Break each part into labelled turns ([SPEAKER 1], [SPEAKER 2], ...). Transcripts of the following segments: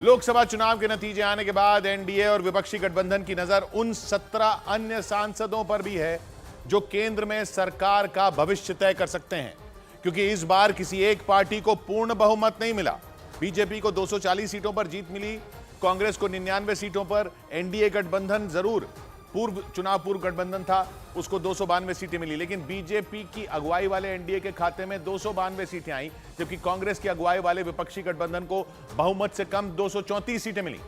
[SPEAKER 1] लोकसभा चुनाव के नतीजे आने के बाद एनडीए और विपक्षी गठबंधन की नजर उन 17 अन्य सांसदों पर भी है जो केंद्र में सरकार का भविष्य तय कर सकते हैं, क्योंकि इस बार किसी एक पार्टी को पूर्ण बहुमत नहीं मिला। बीजेपी को 240 सीटों पर जीत मिली, कांग्रेस को 99 सीटों पर। एनडीए गठबंधन जरूर पूर्व गठबंधन था, उसको 292 सीटें मिली, लेकिन बीजेपी की अगुवाई वाले एनडीए के खाते में 292 सीटें आई, जबकि कांग्रेस की अगुवाई वाले विपक्षी गठबंधन को बहुमत से कम 234 सीटें मिली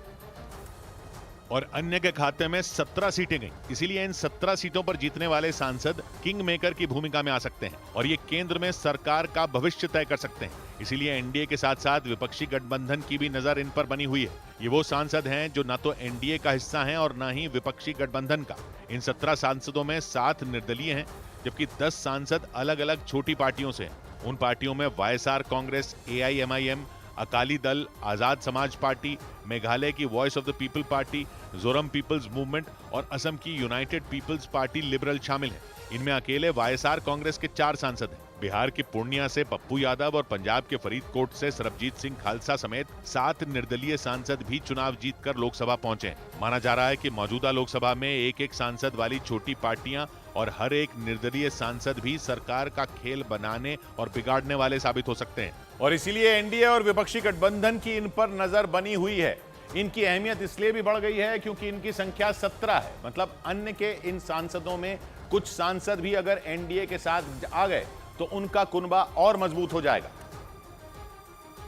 [SPEAKER 2] और अन्य के खाते में 17 सीटें गईं। इसीलिए इन 17 सीटों पर जीतने वाले सांसद किंग मेकर की भूमिका में आ सकते हैं और ये केंद्र में सरकार का भविष्य तय कर सकते हैं। इसीलिए एनडीए के साथ साथ विपक्षी गठबंधन की भी नजर इन पर बनी हुई है। ये वो सांसद हैं जो ना तो एनडीए का हिस्सा हैं और ना ही विपक्षी गठबंधन का। इन 17 सांसदों में 7 निर्दलीय हैं, जबकि 10 सांसद अलग अलग छोटी पार्टियों से हैं। उन पार्टियों में YSR Congress, AIMIM, Akali Dal, Azad Samaj party, Meghalaya की voice of the people party, Zoram people's movement और असम की यूनाइटेड पीपल्स पार्टी लिबरल शामिल हैं। इनमें अकेले वाईएसआर कांग्रेस के 4 सांसद हैं। बिहार की पूर्णिया से पप्पू यादव और पंजाब के फरीदकोट से सरबजीत सिंह खालसा समेत 7 निर्दलीय सांसद भी चुनाव जीतकर लोकसभा पहुंचे हैं। माना जा रहा है कि मौजूदा लोकसभा में एक सांसद वाली छोटी पार्टियां और हर एक निर्दलीय सांसद भी सरकार का खेल बनाने और बिगाड़ने वाले साबित हो सकते हैं।
[SPEAKER 1] और इसीलिए एनडीए और विपक्षी गठबंधन की इन पर नजर बनी हुई है। इनकी अहमियत इसलिए भी बढ़ गई है क्योंकि इनकी संख्या 17 है, मतलब अन्य के इन सांसदों में कुछ सांसद भी अगर एनडीए के साथ आ गए तो उनका कुनबा और मजबूत हो जाएगा।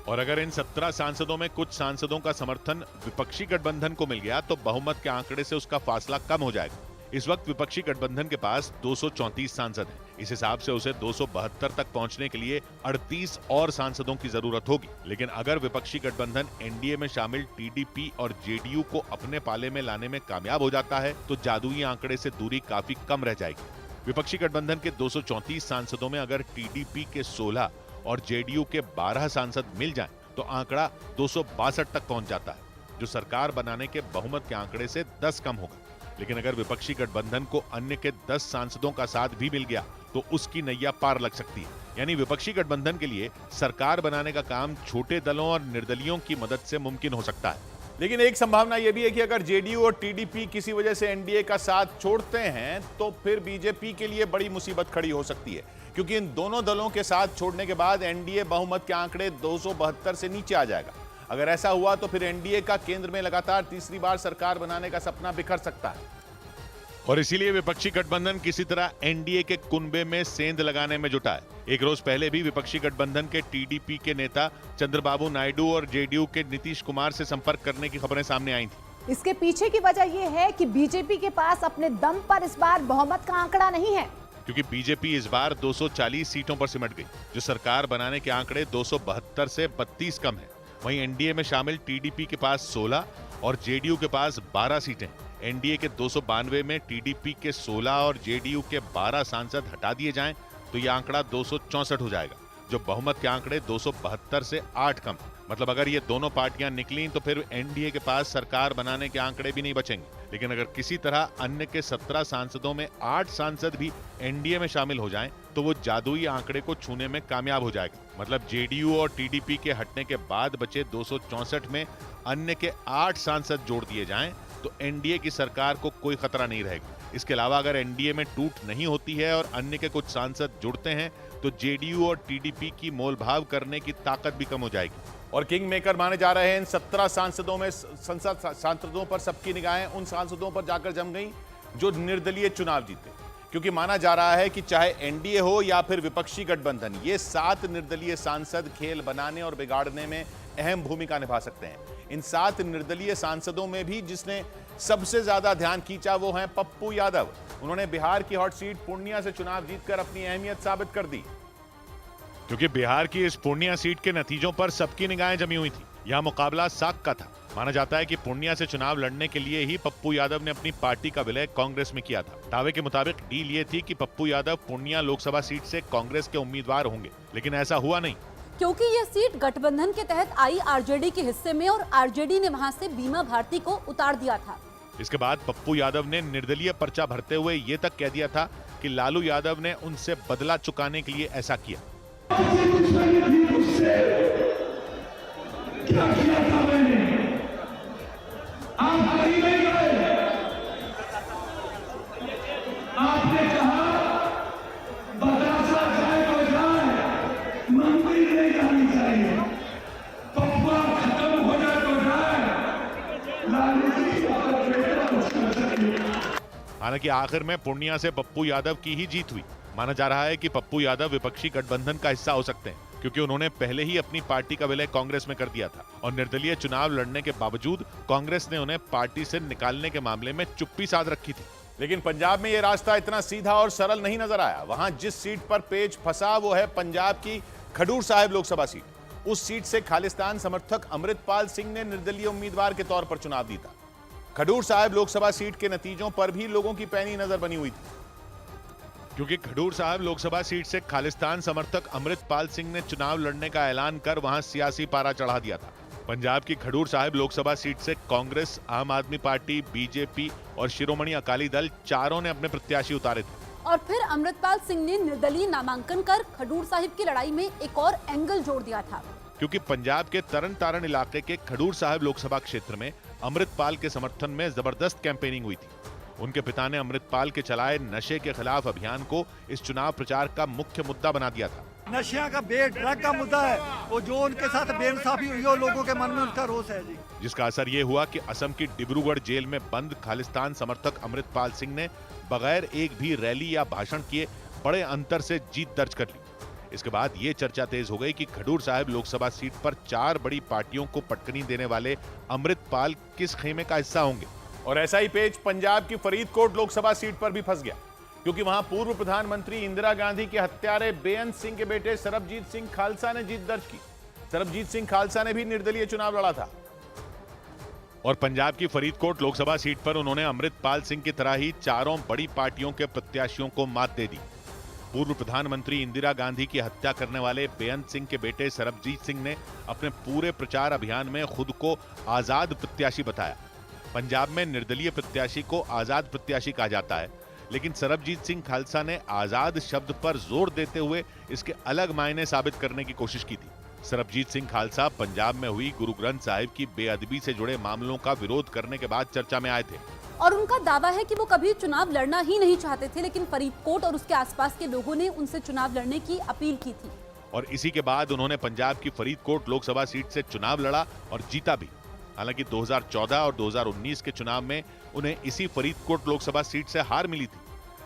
[SPEAKER 2] और अगर इन 17 सांसदों में कुछ सांसदों का समर्थन विपक्षी गठबंधन को मिल गया तो बहुमत के आंकड़े से उसका फासला कम हो जाएगा। इस वक्त विपक्षी गठबंधन के पास 234 सांसद हैं। इस हिसाब से उसे 272 तक पहुंचने के लिए 38 और सांसदों की जरूरत होगी। लेकिन अगर विपक्षी गठबंधन एनडीए में शामिल टीडीपी और जेडीयू को अपने पाले में लाने में कामयाब हो जाता है तो जादुई आंकड़े से दूरी काफी कम रह जाएगी। विपक्षी गठबंधन के 234 सांसदों में अगर टीडीपी के 16 और जेडीयू के 12 सांसद मिल जाएं, तो आंकड़ा 262 तक पहुंच जाता है, जो सरकार बनाने के बहुमत के आंकड़े से 10 कम होगा। लेकिन अगर विपक्षी गठबंधन को अन्य के 10 सांसदों का साथ भी मिल गया तो उसकी नैया पार लग सकती है। यानी विपक्षी गठबंधन के लिए सरकार बनाने का काम छोटे दलों और निर्दलियों की मदद से मुमकिन हो सकता है।
[SPEAKER 1] लेकिन एक संभावना यह भी है कि अगर जेडीयू और टीडीपी किसी वजह से एनडीए का साथ छोड़ते हैं तो फिर बीजेपी के लिए बड़ी मुसीबत खड़ी हो सकती है, क्योंकि इन दोनों दलों के साथ छोड़ने के बाद एनडीए बहुमत के आंकड़े 272 से नीचे आ जाएगा। अगर ऐसा हुआ तो फिर एनडीए का केंद्र में लगातार तीसरी बार सरकार बनाने का सपना बिखर सकता है।
[SPEAKER 2] और इसीलिए विपक्षी गठबंधन किसी तरह एनडीए के कुनबे में सेंध लगाने में जुटा है। एक रोज पहले भी विपक्षी गठबंधन के टीडीपी के नेता चंद्रबाबू नायडू और जेडीयू के नीतीश कुमार से संपर्क करने की खबरें सामने आई थी।
[SPEAKER 3] इसके पीछे की वजह यह है कि बीजेपी के पास अपने दम पर इस बार बहुमत का आंकड़ा नहीं है,
[SPEAKER 2] क्योंकि बीजेपी इस बार 240 सीटों पर सिमट गई, जो सरकार बनाने के आंकड़े 272 से 32 कम है। वहीं एनडीए में शामिल टीडीपी के पास 16 और जेडीयू के पास 12 सीटें। एनडीए के 292 में टीडीपी के 16 और जेडीयू के 12 सांसद हटा दिए जाएं तो यह आंकड़ा 264 हो जाएगा, जो बहुमत के आंकड़े 272 से 8 कम। मतलब अगर ये दोनों पार्टियां निकली तो फिर एनडीए के पास सरकार बनाने के आंकड़े भी नहीं बचेंगे। लेकिन अगर किसी तरह अन्य के 17 सांसदों में 8 सांसद भी एनडीए में शामिल हो जाएं तो वो जादुई आंकड़े को छूने में कामयाब हो जाएगा। मतलब जेडीयू और टीडीपी के हटने के बाद बचे 264 में अन्य के 8 सांसद जोड़ दिए जाएं तो एनडीए की सरकार को कोई खतरा नहीं रहेगा। इसके अलावा अगर एनडीए में टूट नहीं होती है और अन्य के कुछ सांसद जुड़ते हैं तो जेडीयू और टीडीपी की मोलभाव करने की ताकत भी कम हो जाएगी।
[SPEAKER 1] और किंग मेकर माने जा रहे हैं इन 17 सांसदों में संसद सांसदों पर सबकी निगाहें उन सांसदों पर जाकर जम गई जो निर्दलीय चुनाव जीते, क्योंकि माना जा रहा है कि चाहे एनडीए हो या फिर विपक्षी गठबंधन, ये 7 निर्दलीय सांसद खेल बनाने और बिगाड़ने में अहम भूमिका निभा सकते हैं। इन 7 निर्दलीय सांसदों में भी जिसने सबसे ज्यादा ध्यान खींचा वो हैं पप्पू यादव। उन्होंने बिहार की हॉट सीट पूर्णिया से चुनाव जीतकर अपनी अहमियत साबित कर दी।
[SPEAKER 2] क्योंकि बिहार की इस पूर्णिया सीट के नतीजों पर सबकी निगाहें जमी हुई थी। यह मुकाबला साख का था। माना जाता है कि पूर्णिया से चुनाव लड़ने के लिए ही पप्पू यादव ने अपनी पार्टी का विलय कांग्रेस में किया था। दावे के मुताबिक डील ये थी कि पप्पू यादव पूर्णिया लोकसभा सीट से कांग्रेस के उम्मीदवार होंगे, लेकिन ऐसा हुआ नहीं,
[SPEAKER 4] क्योंकि यह सीट गठबंधन के तहत आई आरजेडी के हिस्से में और आरजेडी ने वहां से बीमा भारती को उतार दिया था।
[SPEAKER 2] इसके बाद पप्पू यादव ने निर्दलीय पर्चा भरते हुए ये तक कह दिया था कि लालू यादव ने उनसे बदला चुकाने के लिए ऐसा किया।
[SPEAKER 5] क्या किया था मैंने?
[SPEAKER 2] हालांकि आखिर में पूर्णिया से पप्पू यादव की ही जीत हुई। माना जा रहा है कि पप्पू यादव विपक्षी गठबंधन का हिस्सा हो सकते हैं, क्योंकि उन्होंने पहले ही अपनी पार्टी का विलय कांग्रेस में कर दिया था और निर्दलीय चुनाव लड़ने के बावजूद कांग्रेस ने उन्हें पार्टी से निकालने के मामले में चुप्पी साध रखी थी।
[SPEAKER 1] लेकिन पंजाब में यह रास्ता इतना सीधा और सरल नहीं नजर आया। वहां जिस सीट पर पेच फंसा वो है पंजाब की खडूर साहिब लोकसभा सीट। उस सीट से खालिस्तान समर्थक अमृतपाल सिंह ने निर्दलीय उम्मीदवार के तौर पर चुनाव जीता। खडूर साहिब लोकसभा सीट के नतीजों पर भी लोगों की पैनी नजर बनी हुई थी,
[SPEAKER 2] क्योंकि खडूर साहिब लोकसभा सीट से खालिस्तान समर्थक अमृतपाल सिंह ने चुनाव लड़ने का ऐलान कर वहां सियासी पारा चढ़ा दिया था। पंजाब की खडूर साहिब लोकसभा सीट से कांग्रेस, आम आदमी पार्टी, बीजेपी और शिरोमणि अकाली दल चारों ने अपने प्रत्याशी उतारे थे।
[SPEAKER 4] और फिर अमृतपाल सिंह ने निर्दलीय नामांकन कर खडूर साहिब की लड़ाई में एक और एंगल जोड़ दिया था,
[SPEAKER 2] क्योंकि पंजाब के तरन तारण इलाके के खडूर साहिब लोकसभा क्षेत्र में अमृतपाल के समर्थन में जबरदस्त कैंपेनिंग हुई थी। उनके पिता ने अमृतपाल के चलाए नशे के खिलाफ अभियान को इस चुनाव प्रचार का मुख्य मुद्दा बना दिया था।
[SPEAKER 5] नशिया का ड्रग का मुद्दा है, वो जो उनके साथ बेइंसाफी हुई है, लोगों के मन में उनका रोष है जी।
[SPEAKER 2] जिसका असर ये हुआ कि असम की डिब्रूगढ़ जेल में बंद खालिस्तान समर्थक अमृतपाल सिंह ने बगैर एक भी रैली या भाषण किए बड़े अंतर से जीत दर्ज कर ली। इसके बाद ये चर्चा तेज हो गई कि खडूर साहिब लोकसभा सीट पर 4 बड़ी पार्टियों को पटकनी देने वाले अमृतपाल किस खेमे का हिस्सा होंगे।
[SPEAKER 1] और ऐसा ही पेच पंजाब की फरीदकोट लोकसभा सीट पर भी फंस गया, क्योंकि वहां पूर्व प्रधानमंत्री इंदिरा गांधी के हत्यारे बेअंत सिंह के बेटे सरबजीत सिंह खालसा ने जीत दर्ज की। सरबजीत सिंह खालसा ने भी निर्दलीय चुनाव लड़ा था
[SPEAKER 2] और पंजाब की फरीदकोट लोकसभा सीट पर उन्होंने अमृतपाल सिंह की तरह ही चारों बड़ी पार्टियों के प्रत्याशियों को मात दे दी। पूर्व प्रधानमंत्री इंदिरा गांधी की हत्या करने वाले बेअंत सिंह के बेटे सरबजीत सिंह ने अपने पूरे प्रचार अभियान में खुद को आजाद प्रत्याशी बताया। पंजाब में निर्दलीय प्रत्याशी को आजाद प्रत्याशी कहा जाता है, लेकिन सरबजीत सिंह खालसा ने आजाद शब्द पर जोर देते हुए इसके अलग मायने साबित करने की कोशिश की थी। सरबजीत सिंह खालसा पंजाब में हुई गुरु ग्रंथ साहिब की बेअदबी से जुड़े मामलों का विरोध करने के बाद चर्चा में आए थे
[SPEAKER 4] और उनका दावा है कि वो कभी चुनाव लड़ना ही नहीं चाहते थे, लेकिन फरीदकोट और उसके आसपास के लोगों ने उनसे चुनाव लड़ने की अपील की थी।
[SPEAKER 2] और इसी के बाद उन्होंने पंजाब की फरीदकोट लोकसभा सीट से चुनाव लड़ा और जीता भी। हालांकि 2014 और 2019 के चुनाव में उन्हें इसी फरीदकोट लोकसभा सीट से हार मिली थी,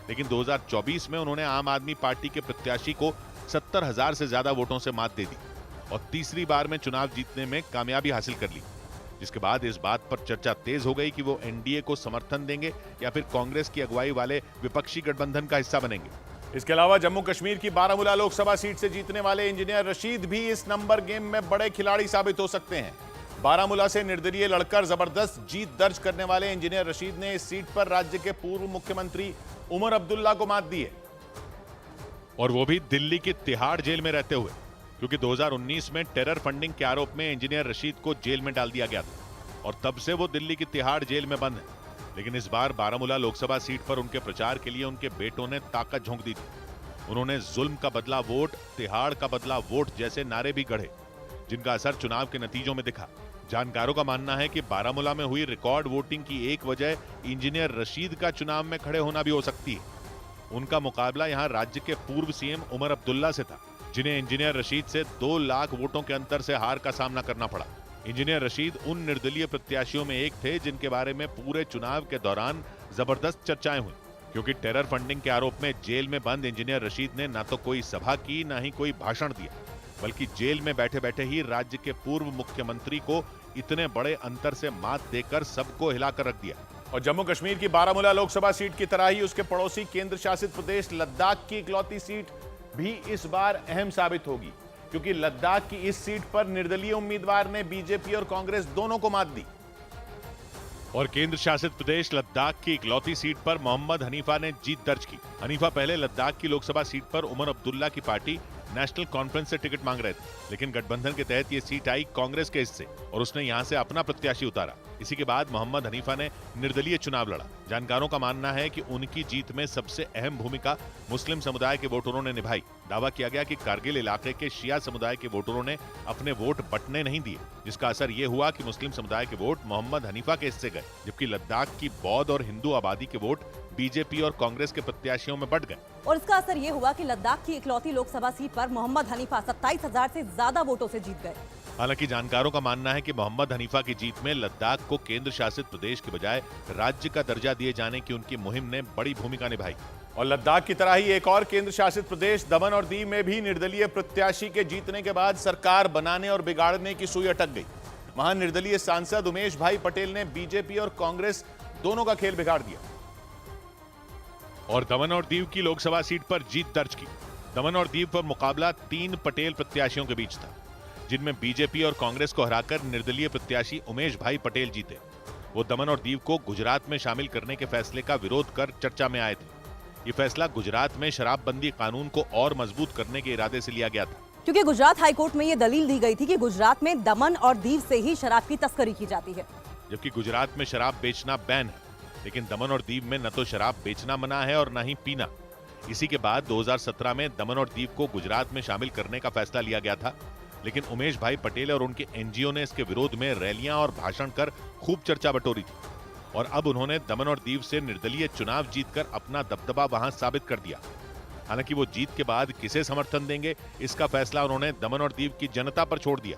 [SPEAKER 2] लेकिन 2024 में उन्होंने आम आदमी पार्टी के प्रत्याशी को 70,000 से ज्यादा वोटों से मात दे दी और तीसरी बार में चुनाव जीतने में कामयाबी हासिल कर ली। जिसके बाद इस बात पर चर्चा तेज हो गई कि वो एनडीए को समर्थन देंगे या फिर कांग्रेस की अगुवाई वाले विपक्षी गठबंधन का हिस्सा बनेंगे।
[SPEAKER 1] इसके अलावा जम्मू कश्मीर की बारामूला लोकसभा सीट से जीतने वाले इंजीनियर रशीद भी इस नंबर गेम में बड़े खिलाड़ी साबित हो सकते हैं। बारामूला से निर्दलीय लड़कर जबरदस्त जीत दर्ज करने वाले इंजीनियर रशीद ने इस सीट पर राज्य के पूर्व मुख्यमंत्री उमर अब्दुल्ला को मात दी है,
[SPEAKER 2] और वो भी दिल्ली की तिहाड़ जेल में रहते हुए, क्योंकि 2019 में टेरर फंडिंग के आरोप में इंजीनियर रशीद को जेल में डाल दिया गया था और तब से वो दिल्ली की तिहाड़ जेल में बंद है। लेकिन इस बार बारामूला लोकसभा सीट पर उनके प्रचार के लिए उनके बेटों ने ताकत झोंक दी थी। उन्होंने जुल्म का बदला वोट, तिहाड़ का बदला वोट जैसे नारे भी गढ़े, जिनका असर चुनाव के नतीजों में दिखा। जानकारों का मानना है कि बारामूला में हुई रिकॉर्ड वोटिंग की एक वजह इंजीनियर रशीद का चुनाव में खड़े होना भी हो सकती है। उनका मुकाबला यहां राज्य के पूर्व सीएम उमर अब्दुल्ला से था, जिन्हें इंजीनियर रशीद से 2 लाख वोटों के अंतर से हार का सामना करना पड़ा। इंजीनियर रशीद उन निर्दलीय प्रत्याशियों में एक थे जिनके बारे में पूरे चुनाव के दौरान जबरदस्त चर्चाएं हुई, क्योंकि टेरर फंडिंग के आरोप में जेल में बंद इंजीनियर रशीद ने न तो कोई सभा की, न ही कोई भाषण दिया, बल्कि जेल में बैठे बैठे ही राज्य के पूर्व मुख्यमंत्री को इतने बड़े अंतर से मात देकर सबको हिलाकर रख दिया।
[SPEAKER 1] और जम्मू कश्मीर की बारामूला लोकसभा सीट की तरह ही उसके पड़ोसी केंद्र शासित प्रदेश लद्दाख की इकलौती सीट भी इस बार अहम साबित होगी, क्योंकि लद्दाख की इस सीट पर निर्दलीय उम्मीदवार ने बीजेपी और कांग्रेस दोनों को मात दी।
[SPEAKER 2] और केंद्र शासित प्रदेश लद्दाख की इकलौती सीट पर मोहम्मद हनीफा ने जीत दर्ज की। हनीफा पहले लद्दाख की लोकसभा सीट पर उमर अब्दुल्ला की पार्टी नेशनल कॉन्फ्रेंस से टिकट मांग रहे थे, लेकिन गठबंधन के तहत ये सीट आई कांग्रेस के हिस्से और उसने यहां से अपना प्रत्याशी उतारा। इसी के बाद मोहम्मद हनीफा ने निर्दलीय चुनाव लड़ा। जानकारों का मानना है कि उनकी जीत में सबसे अहम भूमिका मुस्लिम समुदाय के वोटरों ने निभाई। दावा किया गया कि कारगिल इलाके के शिया समुदाय के वोटरों ने अपने वोट बंटने नहीं दिए, जिसका असर ये हुआ कि मुस्लिम समुदाय के वोट मोहम्मद हनीफा के हिस्से गए, जबकि लद्दाख की बौद्ध और हिंदू आबादी के वोट बीजेपी और कांग्रेस के प्रत्याशियों में बंट गए।
[SPEAKER 6] और इसका असर ये हुआ कि लद्दाख की इकलौती लोकसभा सीट पर मोहम्मद हनीफा 27,000 से ज्यादा वोटों से जीत गए।
[SPEAKER 2] हालांकि जानकारों का मानना है कि मोहम्मद हनीफा की जीत में लद्दाख को केंद्र शासित प्रदेश के बजाय राज्य का दर्जा दिए जाने की उनकी मुहिम ने बड़ी भूमिका निभाई।
[SPEAKER 1] और लद्दाख की तरह ही एक और केंद्र शासित प्रदेश दमन और दीव में भी निर्दलीय प्रत्याशी के जीतने के बाद सरकार बनाने और बिगाड़ने की सुई अटक गई। वहां निर्दलीय सांसद उमेश भाई पटेल ने बीजेपी और कांग्रेस दोनों का खेल बिगाड़ दिया
[SPEAKER 2] और दमन और दीव की लोकसभा सीट पर जीत दर्ज की। दमन और दीव पर मुकाबला 3 पटेल प्रत्याशियों के बीच था, जिनमें बीजेपी और कांग्रेस को हराकर निर्दलीय प्रत्याशी उमेश भाई पटेल जीते। वो दमन और दीव को गुजरात में शामिल करने के फैसले का विरोध कर चर्चा में आए थे। ये फैसला गुजरात में शराबबंदी कानून को और मजबूत करने के इरादे से लिया गया था,
[SPEAKER 6] क्योंकि गुजरात हाईकोर्ट में ये दलील दी गई थी कि गुजरात में दमन और दीव से ही शराब की तस्करी की जाती है।
[SPEAKER 2] जबकि गुजरात में शराब बेचना बैन है, लेकिन दमन और दीव में न तो शराब बेचना मना है और न ही पीना। इसी के बाद 2017 में दमन और दीव को गुजरात में शामिल करने का फैसला लिया गया था, लेकिन उमेश भाई पटेल और उनके एनजीओ ने इसके विरोध में रैलियां और भाषण कर खूब चर्चा बटोरी थी और अब उन्होंने दमन और दीव से निर्दलीय चुनाव जीतकर अपना दबदबा वहां साबित कर दिया। हालांकि वो जीत के बाद किसे समर्थन देंगे, इसका फैसला उन्होंने दमन और दीव की जनता पर छोड़ दिया।